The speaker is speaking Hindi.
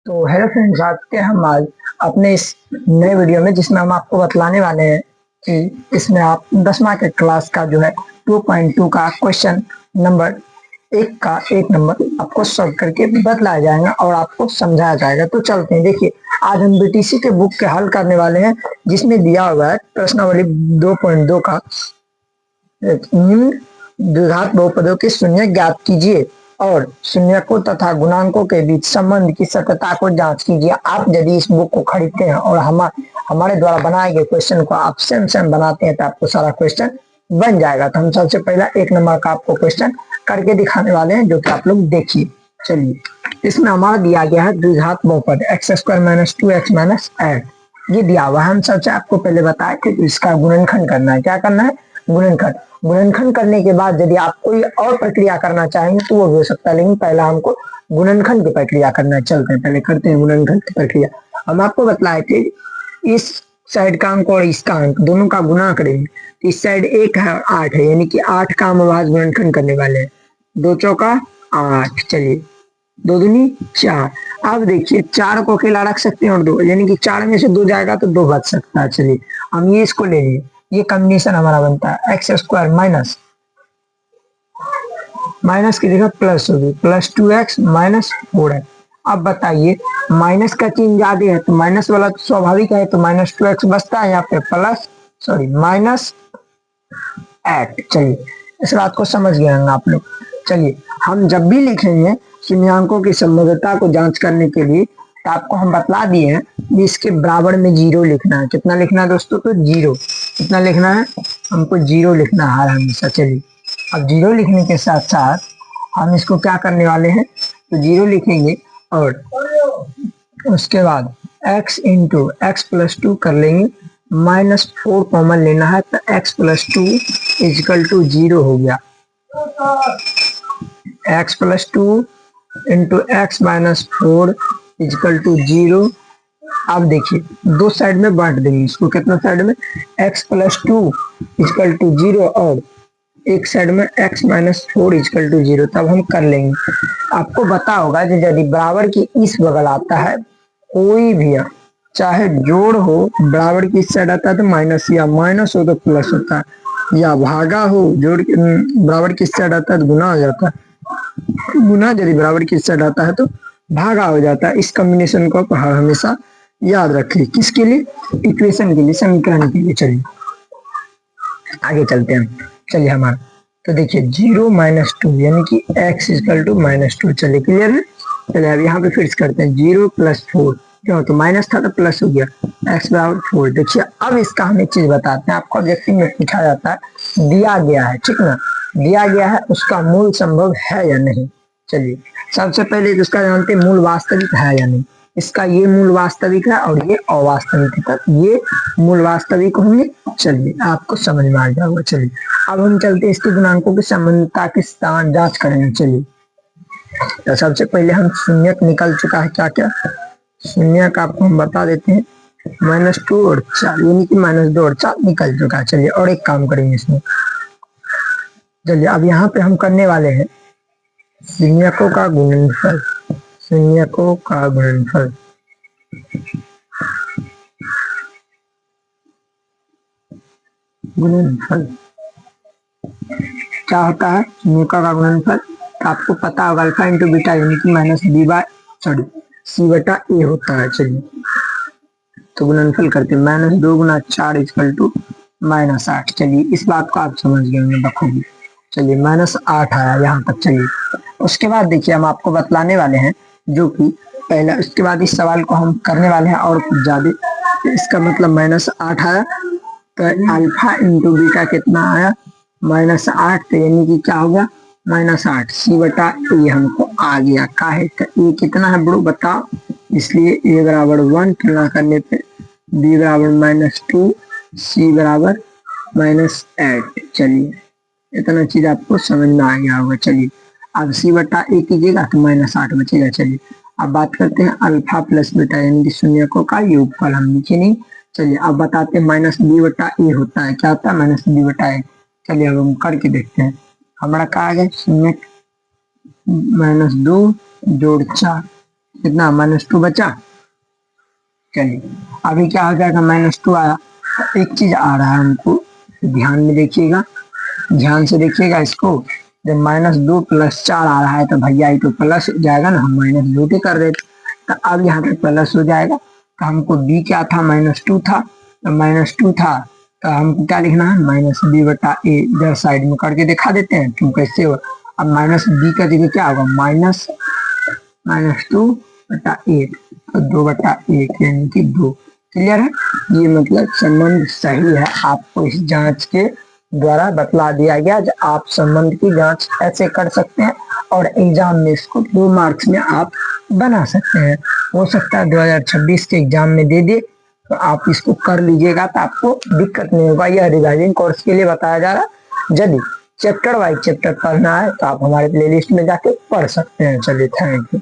तो हेलो फ्रेंड्स, आज के हम आज अपने इस नए वीडियो में जिसमें हम आपको बतलाने वाले हैं कि इसमें आप 10वां के क्लास का जो है 2.2 का क्वेश्चन नंबर एक नंबर आपको सॉल्व करके बतलाया जाएगा और आपको समझाया जाएगा। तो चलते हैं, देखिए आज हम बीटीसी के बुक के हल करने वाले हैं, जिसमें दिया हुआ है प्रश्नावली 2.2 का निम्न द्विघात बहुपदों के शून्य ज्ञात कीजिए और शून्यकों तथा गुणांकों के बीच संबंध की सत्यता को जांच कीजिए। आप यदि इस बुक को खरीदते हैं और हमारे द्वारा बनाए गए क्वेश्चन को आप सेम बनाते हैं तो आपको सारा क्वेश्चन बन जाएगा। तो हम सबसे पहला एक नंबर का आपको क्वेश्चन करके दिखाने वाले हैं, जो कि आप लोग देखिए। चलिए, इसमें हमारा दिया गया है द्विघात बहुपद x² - 2x - 8 ये दिया हुआ है। हम सबसे आपको पहले बताए थे कि इसका गुणनखंड करना है। क्या करना है? गुणनखंड। गुणनखंड करने के बाद यदि आप कोई और प्रक्रिया करना चाहेंगे तो वो भी हो सकता है, लेकिन पहला हमको गुणनखंड की प्रक्रिया करना है। चलते हैं, पहले करते हैं गुणनखंड की प्रक्रिया। हम आपको बतलाए थे इस साइड का अंक और इसका अंक दोनों का गुणा करेंगे। इस साइड 1 है और 8 है, यानी कि 8 का हम आज गुणनखंड करने वाले हैं। 2 चौका 8, चलिए 2 दूनी 4। अब देखिए 4 को अकेला रख सकते हैं और 2, यानी कि 4 में से 2 जाएगा तो 2 बच सकता है। चलिए हम ये इसको ले लिए, ये कॉम्बिनेशन हमारा बनता है x² माइनस की जगह प्लस होगी, +2x - 4x। अब बताइए, माइनस का चिन्ह ज्यादा है तो माइनस वाला तो स्वाभाविक है, तो -2x बचता है यहाँ पे -8। चलिए इस बात को समझ गए हैं आप लोग। चलिए हम जब भी लिखेंगे शून्यांकों की संबद्धता को जांच करने के लिए, तो आपको हम बतला दिए हैं कि इसके बराबर में 0 लिखना है। कितना लिखना है दोस्तों? तो 0। कितना लिखना है? हमको 0 लिखना है हमेशा। चलिए अब 0 लिखने के साथ साथ हम इसको क्या करने वाले हैं, तो 0 लिखेंगे और उसके बाद x × x+2 कर लेंगे। -4 कॉमन लेना है तो x+2 = 0 हो गया। x+2 × x - 4 = 0। अब देखिए दो साइड में बांट देंगे इसको। कितना साइड में? x+2 = 0 और एक साइड में x - 4 = 0। तब हम कर लेंगे। आपको पता होगा कि यदि बराबर की इस बगल आता है कोई भी, चाहे जोड़ हो, बराबर की इस साइड आता है तो माइनस, या माइनस हो तो प्लस होता है, या भागा हो जोड़ बराबर की इस साइड आता है तो गुना हो जाता है, गुना यदि बराबर की इस साइड आता है तो भागा हो जाता है। इस कॉम्बिनेशन को आप हमेशा याद रखिए। किसके लिए? इक्वेशन के लिए, समीकरण के लिए। चलिए आगे चलते हैं। चलिए हमारा तो देखिए 0 - 2 यानी कि x = -2। चलिए क्लियर है? चलिए अब यहाँ पे फिर करते हैं 0 + 4, क्यों? तो माइनस था तो प्लस हो गया, x = 4। देखिए अब इसका हम एक चीज बताते हैं। आपको ऑब्जेक्टिव में पूछा जाता है, दिया गया है, ठीक ना, दिया गया है, उसका मूल संभव है या नहीं। चलिए सबसे पहले उसका जानते हैं मूल वास्तविक है या नहीं। इसका ये मूल वास्तविक है और ये अवास्तविक है, तो ये मूल वास्तविक होंगे। चलिए आपको समझ में आ गया होगा। चलिए अब हम चलते इसके गुणांकों की संबंधता की जांच करेंगे। चलिए तो सबसे पहले हम शून्यक निकल चुका है, क्या क्या शून्यक आपको हम बता देते हैं, -2 और 4, यानी कि -2 और 4 निकल चुका है। चलिए और एक काम करेंगे इसमें। चलिए अब यहाँ पे हम करने वाले हैं शून्यकों का गुणनफल। शून्यकों का गुणनफल क्या होता है? शून्यकों का गुणनफल आपको पता होगा, अल्फा × बीटा यानी कि C/A होता है। चलिए तो गुणनफल करते हैं, -2 × 4 = -8। चलिए इस बात को आप समझ गए होंगे बखूबी। चलिए -8 आया यहाँ तक। चलिए उसके बाद देखिए हम आपको बतलाने वाले हैं, जो कि पहला, उसके बाद इस सवाल को हम करने वाले हैं और कुछ ज्यादा। इसका मतलब -8 आया तो अल्फा × बीटा कितना आया? -8। तो यानी कि क्या होगा? -8 C/A हमको आ गया। काहे का ये कितना है ब्रो बताओ? इसलिए A = 1 तुलना करने पे B = -2, C = -8। चलिए इतना चीज आपको समझ में आ गया होगा। चलिए अब C/A कीजिएगा तो -8 बचेगा। चलिए अब बात करते हैं अल्फा + बीटा यानी कि शून्यकों का योगफल। हम नीचे नहीं। चलिए अब बताते हैं -B/A होता है। क्या होता है? -B/A। चलिए अब हम करके देखते हैं। हमारा कहा गया शून्य -2 + 4 कितना -2 बचा। चलिए अभी क्या हो जाएगा, -2 आया। एक चीज आ रहा है हमको, ध्यान में देखिएगा, ध्यान से देखिएगा इसको। जब -2 + 4 आ रहा है तो भैया ये तो प्लस हो जाएगा ना, हम -2 के कर रहे थे, तो अब यहाँ पे प्लस हो जाएगा। तो हमको b क्या था, -2 था, तो -2 था, तो हमको क्या लिखना है, -b/a। इधर साइड में करके दिखा देते हैं क्यों कैसे हो। अब -b का जगह क्या होगा, -2/8, तो 2/1 यानी कि 2। क्लियर है, ये मतलब संबंध सही है, आपको इस जांच के द्वारा बतला दिया गया। आप संबंध की जांच ऐसे कर सकते हैं और एग्जाम में इसको 2 मार्क्स में आप बना सकते हैं। हो सकता है 2026 के एग्जाम में दे दे, तो आप इसको कर लीजिएगा तो आपको दिक्कत नहीं होगा। यह रिवाइजिंग कोर्स के लिए बताया जा रहा है। यदि चैप्टर वाइज चैप्टर पढ़ना है तो आप हमारे प्लेलिस्ट में जाके पढ़ सकते हैं। चलिए, थैंक यू।